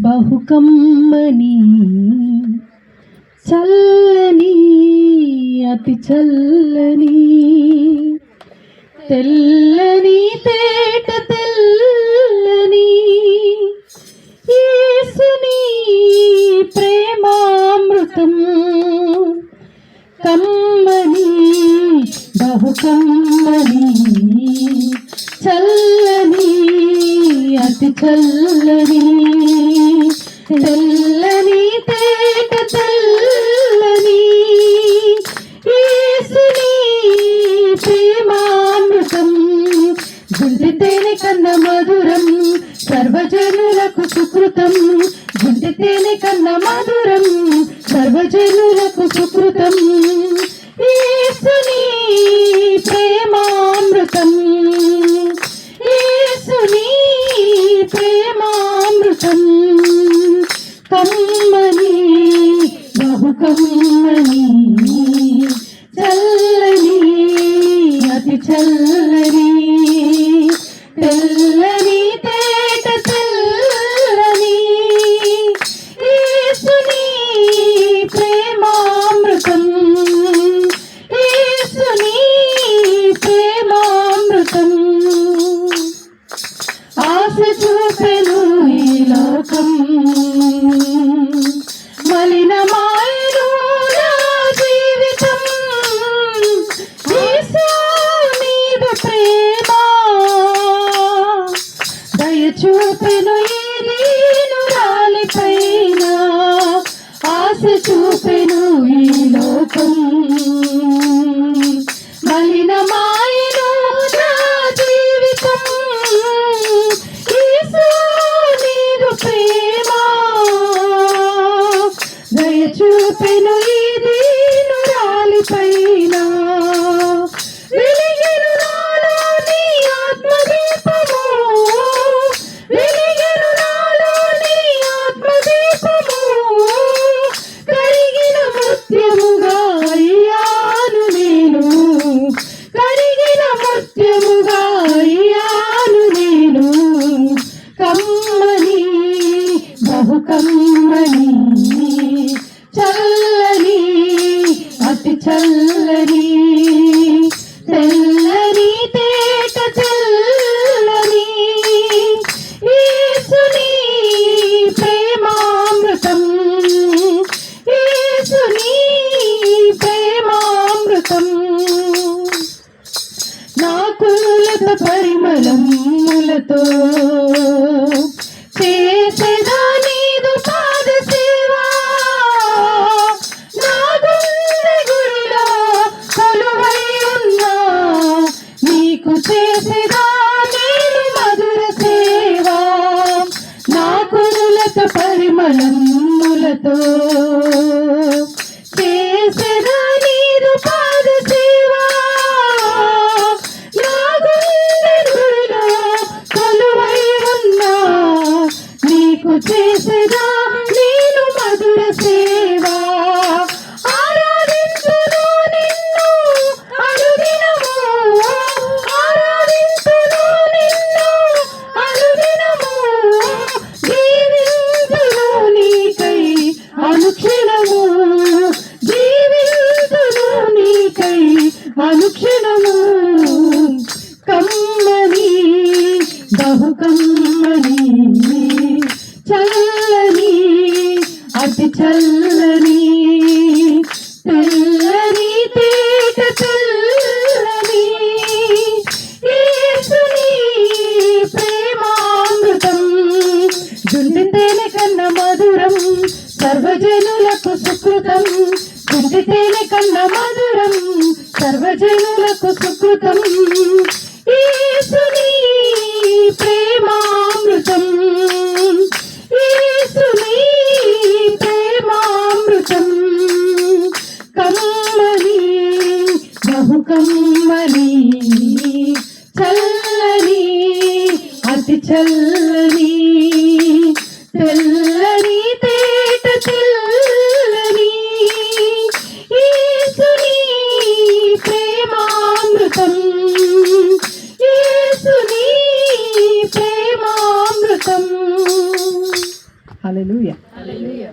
బహుకమ్మని చల్లని అతి చల్లని తెల్లని తేట తెల్లని యేసుని ప్రేమామృతం కమ్మని బహుకమ్మని చల్లని అతి చల్లని తెల్లని తేట తెల్లని యేసుని ప్రేమామృతం గుండె తేనె కన్న మధురం సర్వజనులకు సుకృతం గుండె తేనె కన్న మధురం సర్వజనులకు సుకృతం యేసుని ప్రేమామృతం యేసుని ప్రేమామృతం కమ్మని బహుకమ్మని చల్లని అతి చల్లని తెల్లని తేట తెల్లని యేసుని ప్రేమామృతం యేసుని ప్రేమామృతం ఆశ చూపెను ఈ లోకం మలినమాయను నా జీవితం యేసు నీదు ప్రేమ దయ చూపెను ఈ దీనురాలిపైన ఆశ చూపెను ఈ లోకం మలినమాయను నా జీవితం యేసు నీదు ప్రేమ దయ చూపెను ఈ దీనురాలిపైన వెలిగెను నాలో నీ ఆత్మదీపము వెలిగెను నాలో నీ ఆత్మదీపము కరిగిన ముత్యముగా అయ్యాను నేను కరిగిన ముత్యముగా అయ్యాను నేను కమ్మని బహుకమ్మని చల్లని అతి చల్లని తెల్లని తేట తెల్లని యేసుని ప్రేమామృతం యేసుని ప్రేమామృతం నాకులత పరిమళములతో చేసేదా నీదు పాద సేవా నా గుండె గుడిలో కొలువై ఉన్నా నీకు చేసేదా నేను మధుర సేవా నాకులత పరిమళములతో చేసేదా నీదు పాద సేవా నా గుండె గుడిలో కొలువై ఉన్నా నీకు చేసేదా నేను మధుర సేవా ఆరాధించును నిన్ను అనుదినము ఆరాధించును నిన్ను అనుదినము జీవించును నీకై అనుక్షణము జీవించును నీకై అనుక్షణము కమ్మని బహుకమ్మని చల్లని అతి చల్లని తెల్లని తేట తెల్లని యేసుని ప్రేమామృతం గుండె తేనె కన్న మధురం సర్వజనులకు సుకృతం గుండె తేనె కన్న మధురం సర్వజనులకు సుకృతం యేసుని ప్రేమామృతం యేసుని ప్రేమా హల్లెలూయా.